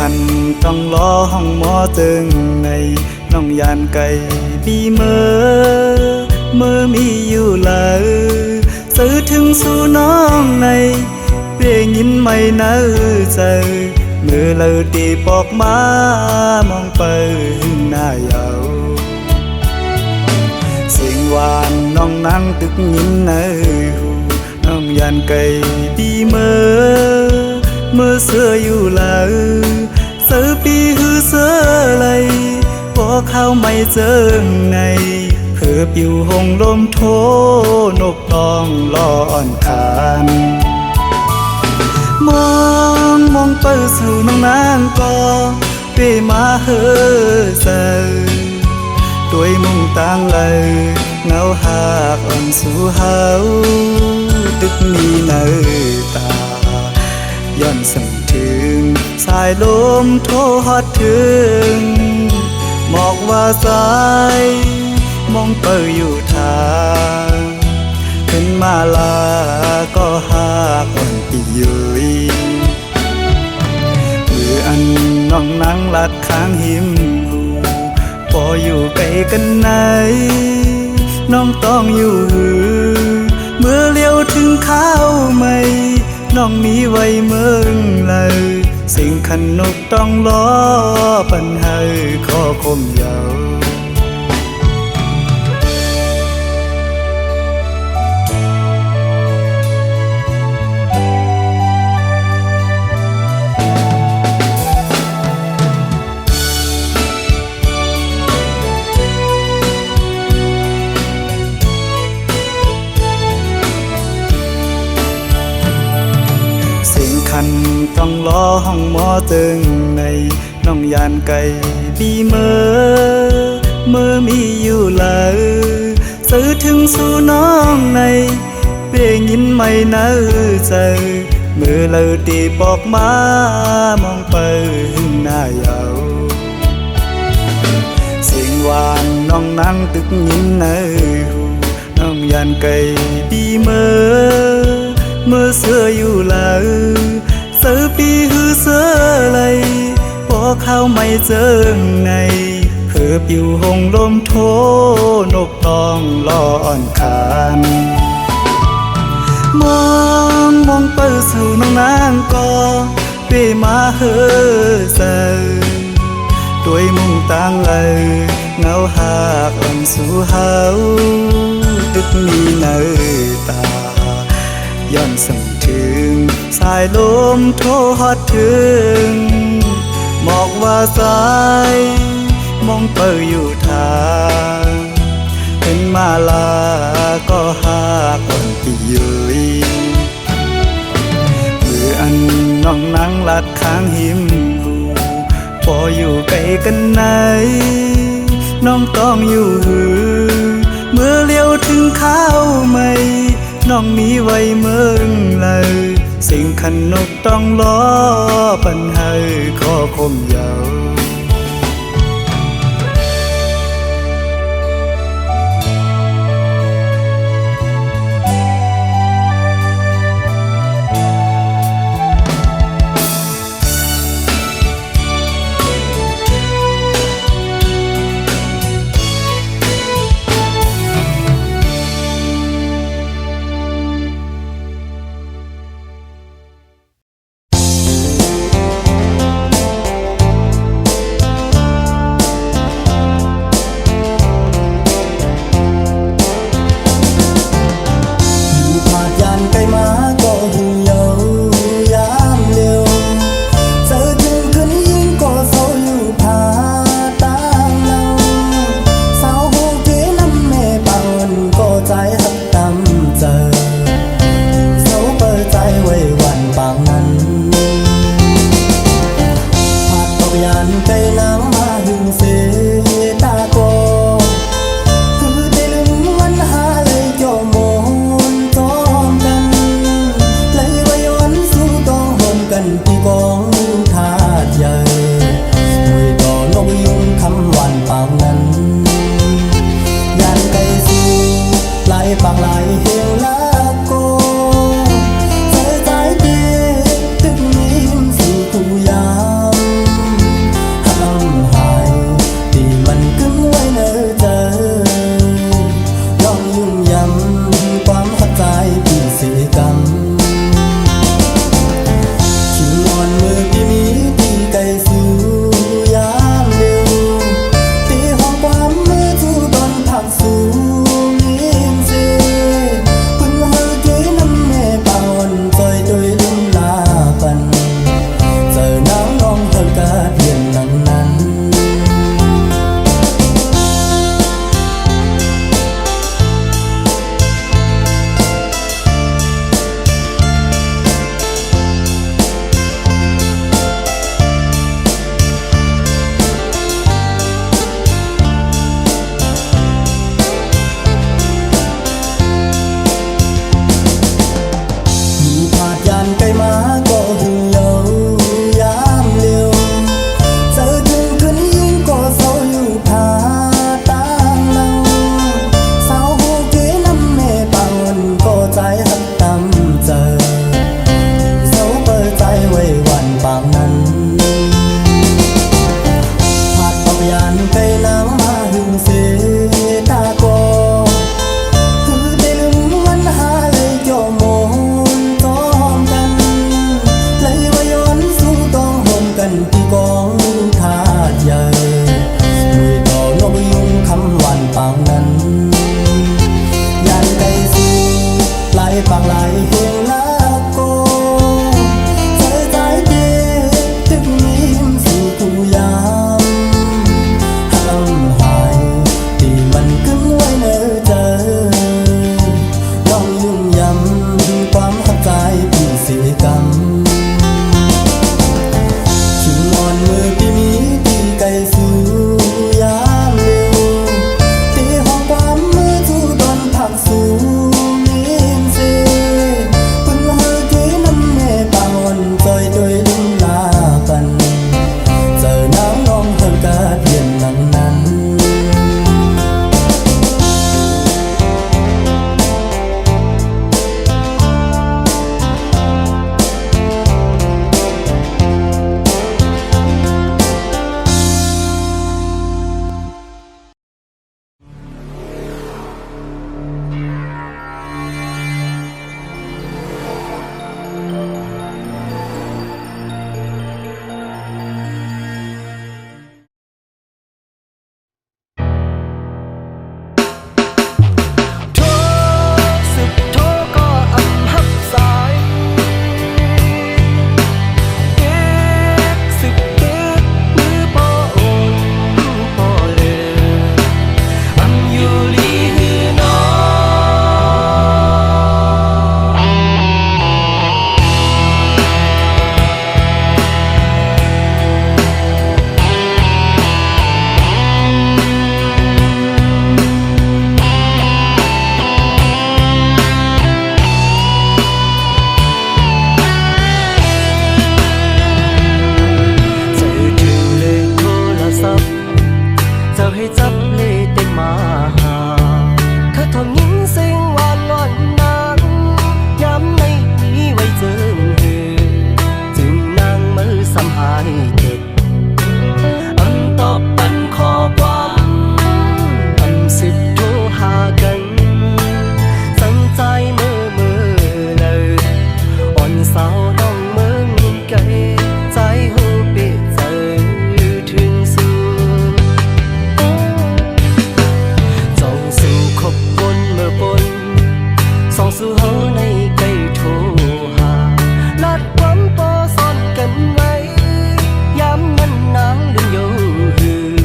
คันต้องล้อห้องหมอตึงในน้องยานไก่บีเมื่อมีอยู่เลยสื่อถึงสู่น้องในเพียงยินไม่เนื้อใจเมื่อเราตีปอกมามองไปหน้าเยาเสียงหวานน้องนั่งตึกยินเนื้อหูน้องยานไก่บีเมื่อเสื้ออยู่เลยเสือปีหือเสือไหลพอเข้าไม่เจอในเพื่อปิวหงลมโทนกตองลอนคานมองไปสู่น้องนางก็เปมาเฮอเซตัวมุ่งตั้งเลยเงาหากอ่อนสู่เฮาตึกมีเนื้อตาย้อนสั่งถึงสายลมโทฮอดถึงหมอกว่าสายมองเปิดอยู่ทางขึ้นมาลาก็หากอ่อนปียุยมืออันน้องนั่งลัดข้างหิมหูพออยู่ไกลกันไหนน้องต้องอยู่หือเมื่อเลี้ยวถึงข้าวไม่น้องมีไว้เมืองเลยสิ่งขันนกต้องล้อปัญหาข้อคมยาวคันต้องล้อห้องหมอตึงในน้องยานไก่บีเมื่อมีอยู่เลยสื่อถึงสู่น้องในเพียงยินไม่เนื้อใจเมื่อเราตีปอกมามองไปหน้าเยาเสียงหวานน้องนั่งตึกยินเนื้อหูน้องยานไก่บีเมื่อเสื้ออยู่เลยเสือปีหือเสือไหลพอเข้าไม่เจอในเพื่อปิวหงลมโทนกตองลอนคานมองไปสู่น้องนางก็เปมาเฮอเซด้วยมุ่งตั้งเลยเงาหากอ่อนสู่เฮาตึกมีเนื้อตาย้อนสั่งถึงสายลมโทฮอดถึงหมอกว่าสายมองเปิดอยู่ทางเป็นมาลาก็หากอ่อนปียุยมืออันน้องนั่งลัดข้างหิมหูพออยู่ไกลกันไหนน้องต้องอยู่หือเมื่อเลี้ยวถึงข้าวไม่น้องมีไว้เมืองเลยสิ่งขันนกต้องล้อปัญหาข้อคมยาว มาหาเธอทำยิ้มเสียงหวานล้อนนางย้ำในนี้ไว้เจอหือจึงนางมือสำหายเก็ดอันตอบปันขอความอันสิบโทรหากันสังใจมือเลยอ่อนสาวน้องเมืองไกลใจหูเปียเจอถึงสูงจ้องสู่ขบบนเมื่อปนส่องสู่เฮาในไกลโทรหานัดความปอซ่อนกันไว้ย้ำมันนางลืมอยู่หือ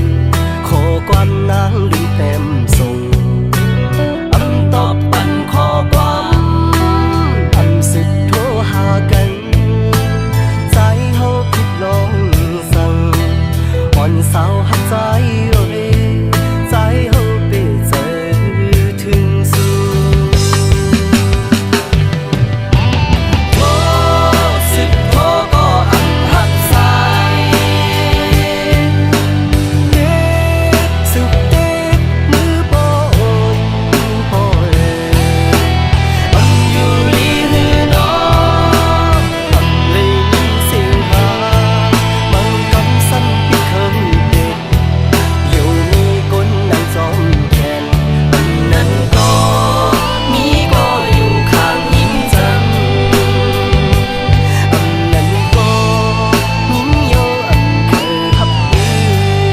ขอความนางลืมเต็มส่งอำตอบปันขอความอำสิโทรหากันใจเฮาคิดลองสั่งอ่อนสาวหักใจเอ้ยใจเฮาไปเจอถึงสูงโทรสิบโทรก็อันหักใจเด็ดสุดเด็ดมือโปนโปเลยอันอยู่ลีหือน้องอันเลยยินเสียงหาบังกำสั้นพิเคยเด็ดอยู่มีคนนั่งจอมแขนอันนั้นก็มีก็อยู่ข้างยิ้มจังอันนั้นก็ยิ้มโยอันเคยหับยืน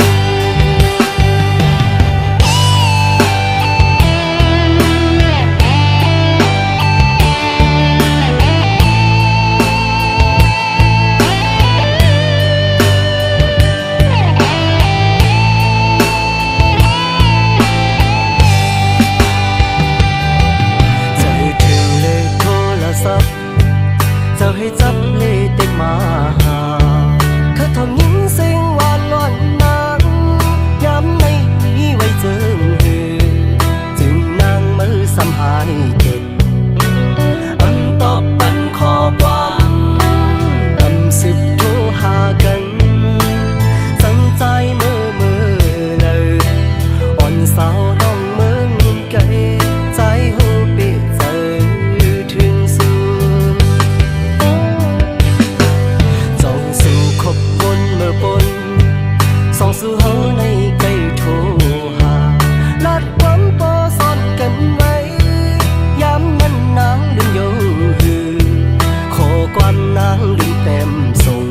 เจะให้ถึงเลขโทรศัพท์เจะให้จับเลขเด็กมาหาเธอทำยิ้มเสียงหวานล้อนนางย้ำในนี้ไว้เจอหือจึงนางมือสำหายเก็ดอันตอบปันขอความอันสิบโทรหากันสังใจมือเลยอ่อนสาวน้องเมืองไกลใจหูเปียเจอถึงสูงจ้องสู่ขบบนเมื่อปนส่องสู่เฮาในไกลโทรหานัดความปอซ่อนกันไว้ย้ำมันนางลืมอยู่หือขอความนางลืมเต็มส่ง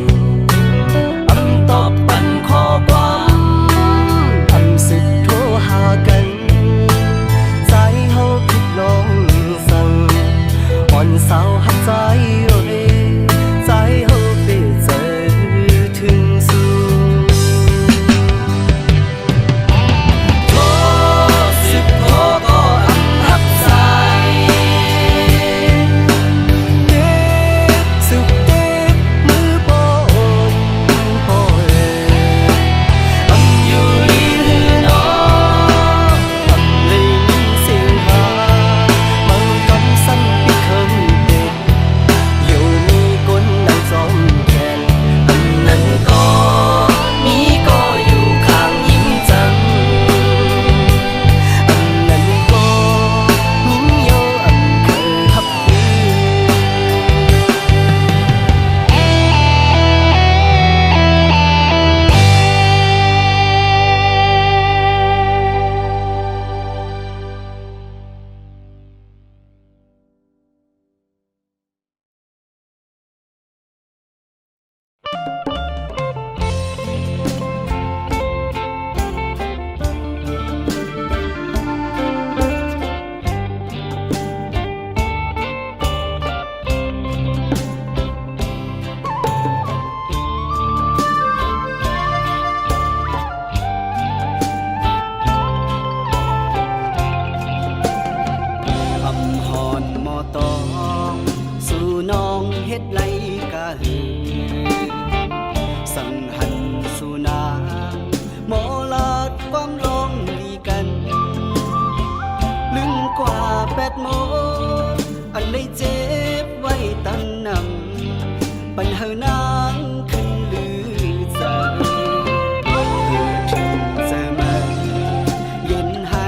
อำตอบปันขอความอำสิโทรหากันใจเฮาคิดลองสั่งอ่อนสาวหักใจเอ้ยใจเฮาไปเจอถึงสูงโทรสิบโทรก็อันหักใจเด็ดสุดเด็ดมือโปนโปเลยอันอยู่ลีหือน้องอันเลยยินเสียงหาบังกำสั้นพิเคยเด็ดอยู่มีคนนั่งจอมแขนอันนั้นก็มีก็อยู่ข้างยิ้มจังอันนั้นก็ยิ้มโยอันเคยหับยืคำหอนมอตองสู่น้องเฮ็ดไรกะหือสังหันสู่นางหมอลาดความลองดีกันลึงกว่า8 โมงอันเลยเจ็บไว้ตั้งนำปัญหานางขึ้นลือใจเธอถึงจะมาเย็นหา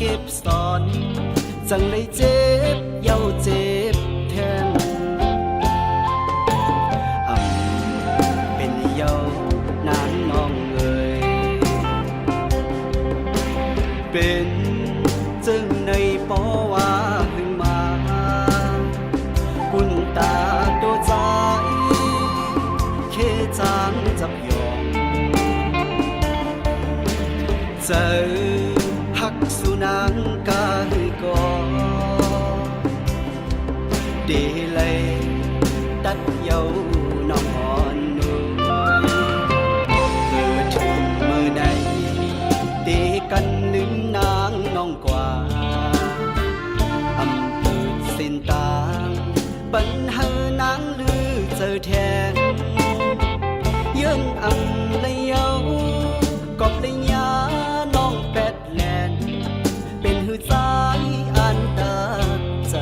ก็บซ่อนจังเลยเจ็บเย้าเจ็บแทนเป็นเย้านางน้องเอ่ยเป็นจึงในปอว่าหึงมาบุญตาตัวใจเคจางจับยองเจอหักสุนังกาหือกอเดเลยตัดเยาน้องอ่อนนุ่ยเมื่อถึงเมื่อใดเดกันลืมนางน้องกว่าอำเภอเส้นตางปัญหานางลือเจอแทนยื่นอำเลยเยากอบเลยยาน้องแปดแลนเป็นหือใจอันตาใจ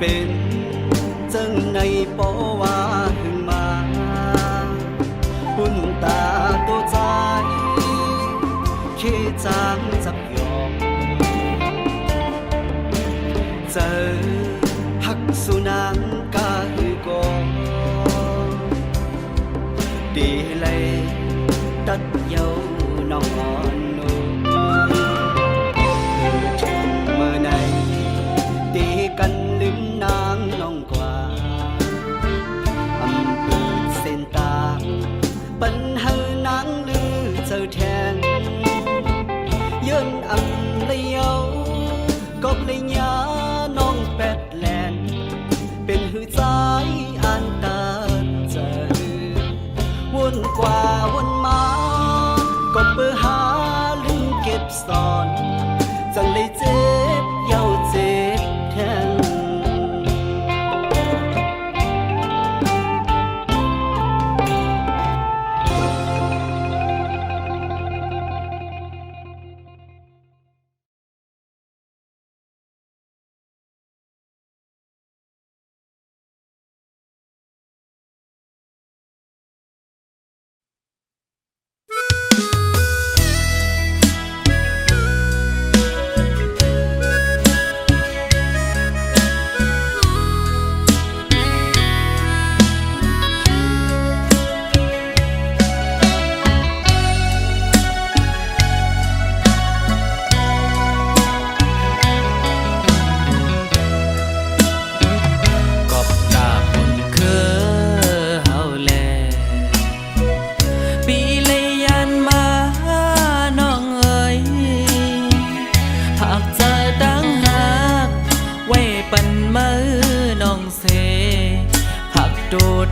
เป็นจังในปอว่าหึงมาปุ่นตาตัวใจเคจางจับยองเจอหักสุนังกาหือกอดีเลยตัดเยาน้องอ่อนนุ่มถึงเมื่อไหนตีกันลืมนางน้องกว่าอำเภอเส้นตางปัญหานางลือเจอแทนยื่นอำเลยเยากอบเลยยาน้องแปดแลนเป็นหือใจอันตาเจอวนกว่าวนมาก็เพื่อหาลืมเก็บซ่อนจังเลยเจ็บเย้าเจ็บแทน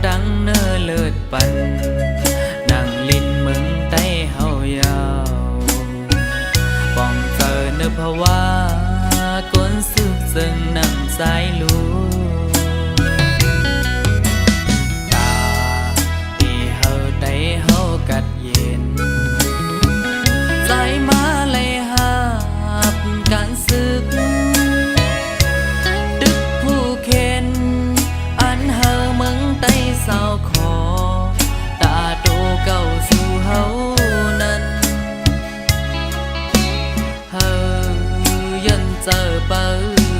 ดังเนอเลิศปันนั่งลิ้นเมืองใต้เฮายาวป้องเจอเนื้อภาวะก้นซึกซึ่งนำสายลูตาที่เฮาได้เฮากัดเย็นใจมาเลยหาบการซึกดึกผู้เข็นอันเฮาเมืองใต้สาวขอตาโตเก่าสู่เฮานั้นเฮายันเจอเปิ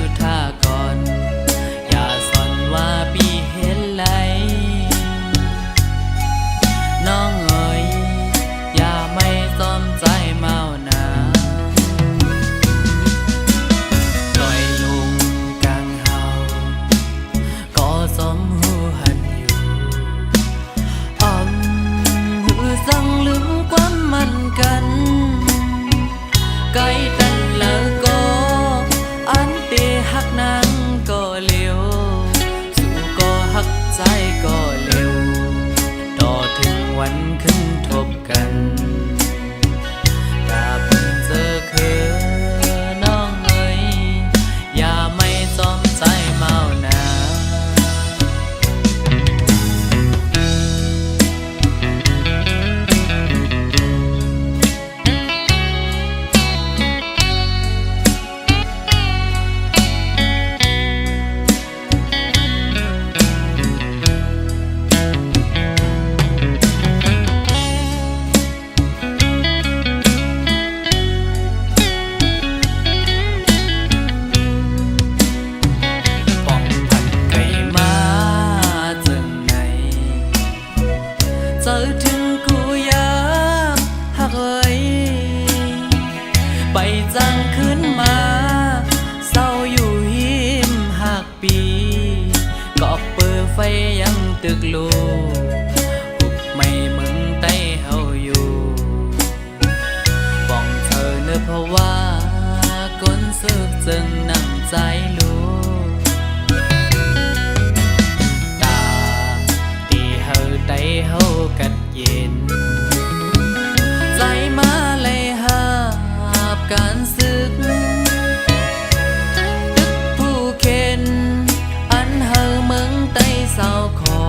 ดท่าก่อน ยังตึกลูหุบไม่มึงใต้เฮาอยู่บ้องเธอเนื้อเพราะว่าก้นซึกจึงนั่งใจลูตาตีเฮาใต้เฮากัดเย็นใจมาเลยหาบการซึกตึกผู้เข็นอันเฮาเมืองใต้สาวขอ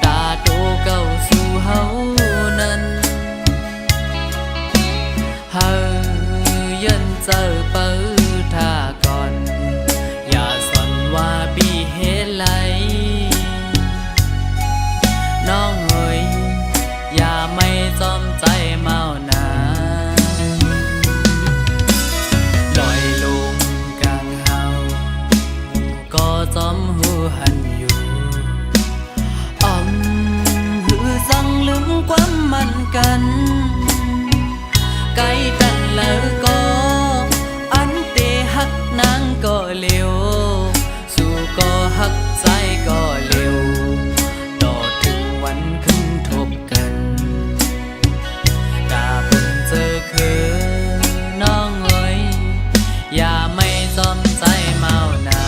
ตาโตเก่าสู่เฮานั้นเฮายันเจอเปิดท่าก่อนอย่าสนว่าบีเฮไหลน้องเอ๋ยอย่าไม่จอมใจเมานาลอยลงกลางเฮาก็จอมหูหันอยู่หือจังลืมความมันกันไกลตันแล้วก็อันเตหักนางก็เร็วสู่ก็หักใจก็เร็วต่อถึงวันขึ้นทบกันกาเพิ่งเจอคือน้องเอ๋ยอย่าไม่จอมใจเมานา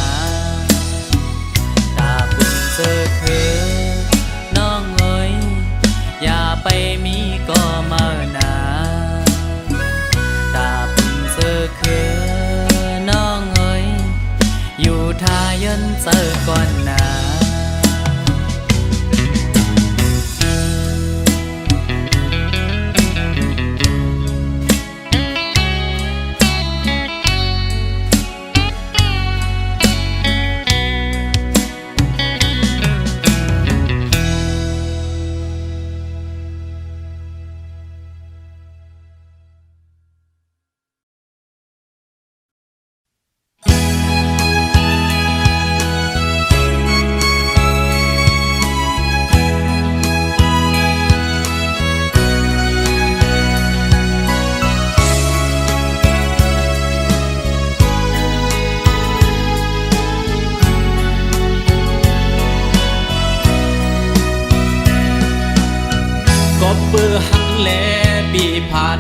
ตาเพิ่งเจอคือน้องเอ๋ยอย่าไปมีก็เมานาตาเพิ่งเจอคือน้องเอ๋ยอยู่ท่ายันเจอก่อนนาก็เปื้อหักแลบีผาด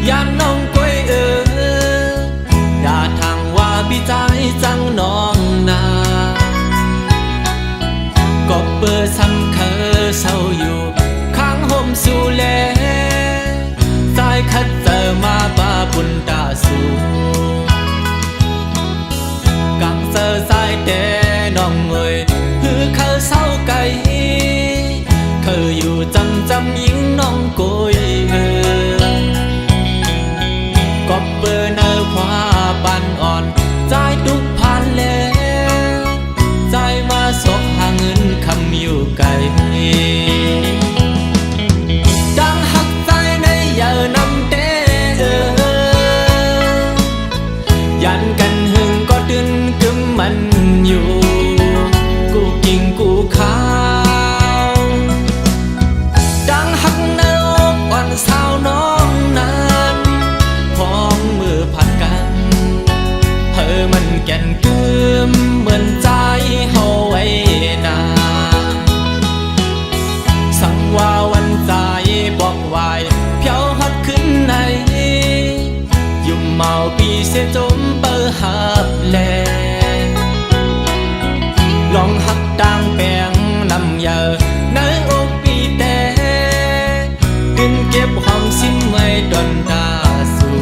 ยามน้องก้อยอย่าทางว่าบีใจจังน้องนาก็เปื้อซ้ำเคอเศร้าอยู่ข้างห่มสู่แลสายคัดเจอมาบาบุญตาสู่กังเจอสายแต่น้องเอ่ยหือเขาเศร้าไกลเคยอยู่จำยิงน้องโกยก็เปิดเนื้อคว้าปันอ่อนใจทุกผ่านแล้วใจมาสบหาเงินคำอยู่ไกลดังหักใจในเยอะนำเต้ยันกันหึงก็ดึงกึมมันอยู่กูกิ่งกูขาวสาวน้องนั้นพองมือผัดกันเธอมันแก่นกึมเหมือนใจเฮาไว้นาสั่งว่าวันใจบอกวายเพียวหัดขึ้นในยุ่มเมาปีเสียจมเปิดหับแลลองหักต่างแปลงนำเยอะในอกปีแต่เก็บความสิ้นไว้ดนตาสู่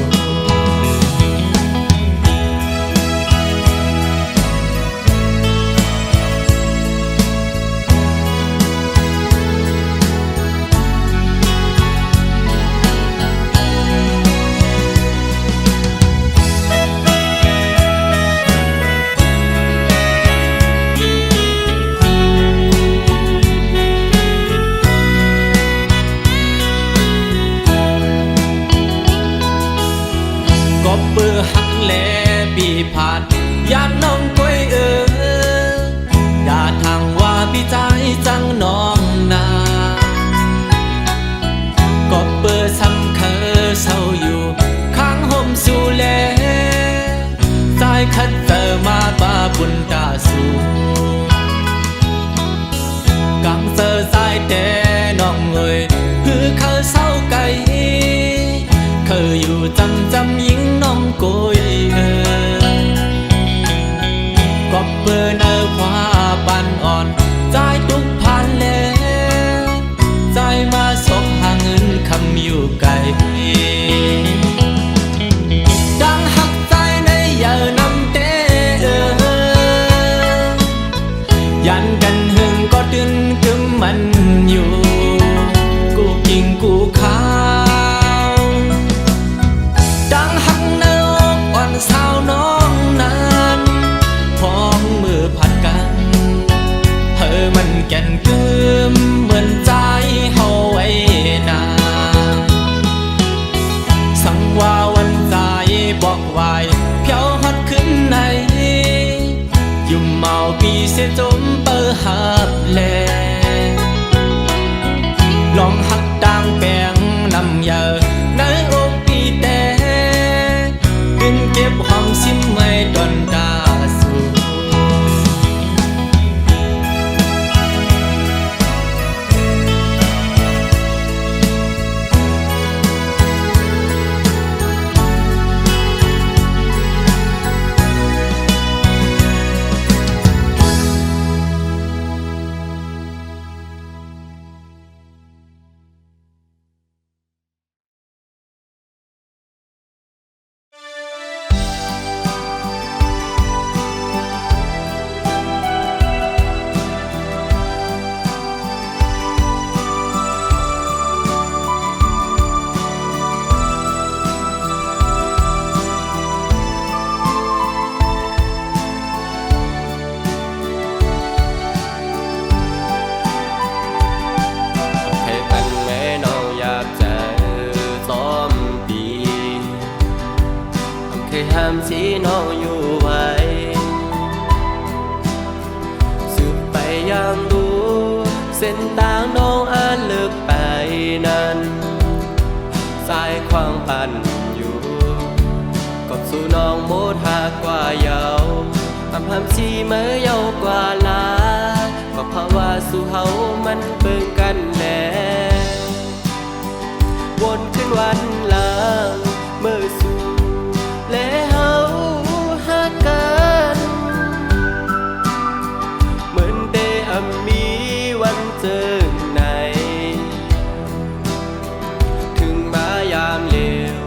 เปื้อหักแลบีผาดยามน้องก้อยอย่าทางว่าบีใจจังน้องนาก็เปื้อซ้ำเคอเศร้าอยู่ข้างห่มสู่แลสายคัดเจอมาบาบุญตาสู่ ออยู่จำยิงน้องโกยก็เปิดคว้าปันอ่อนใจทุกพันแล้วใจมาสกหาเงินคำอยู่ไกลดังหักใจในอย่านำเตยันกันหึงก็ดึงกึมมันอยู่กูกิ่งกูขาวดังหักในอกอ่อนสาวน้องนั้นพร้อมมือผัดกันมันแก่นกึมเหมือนใจเฮาไว้นาสังว่าวันใจบอกไว้เพียวฮอดขึ้นในยุ่มเมาปีเสียจมเปิดหับแลลองหักดังแปลงนำเยอะในอกปีแต่กินเก็บความซิมไม่ดอนดาสูห้ามสีน้องอยู่ไว้สืบไปยังดูเส้นทางน้องอาจเลิกไปนั้นสายควางปันอยู่กบสู่น้องโมดหากกว่าเยาห้ามสีเมื่อเยาวกว่าลาก็เพราะว่าสู่เฮามันเบิ่งกันแน่วนขึ้นวันหลังเมื่อสู่และเฮาหักกันเหมือนได้มีวันเจอไหนถึงมายามเลว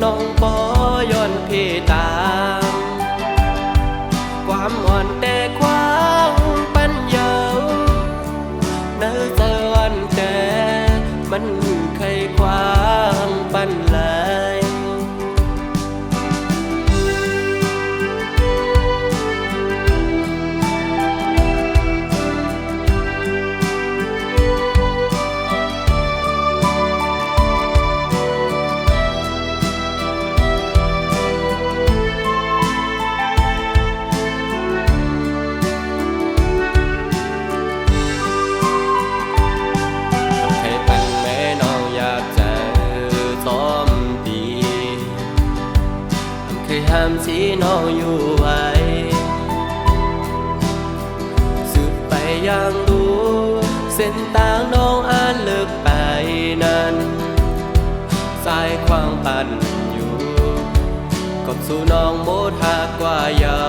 น้องบ่ย้อนเพตามความอ่อนแต่ความปัญญาเนื้อเจอวันแต่มันเคยความปันไหลห้ามสีน้องอยู่ไว้สืบไปยังดูเส้นทางน้องอาจเลิกไปนั้นสายควางปันอยู่กบสู่น้องโมดหากกว่าเยา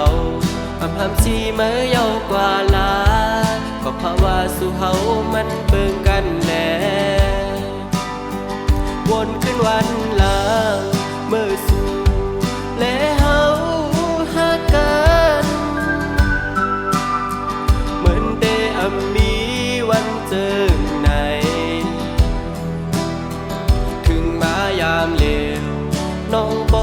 ห้ามสีเมื่อเยาวกว่าลาก็เพราะว่าสู่เฮามันเบิ่งกันแน่วนขึ้นวันหลังเมื่อสู่และเฮาหักกันเหมือนได้มีวันเจอไหนถึงมายามเลวน้องบ่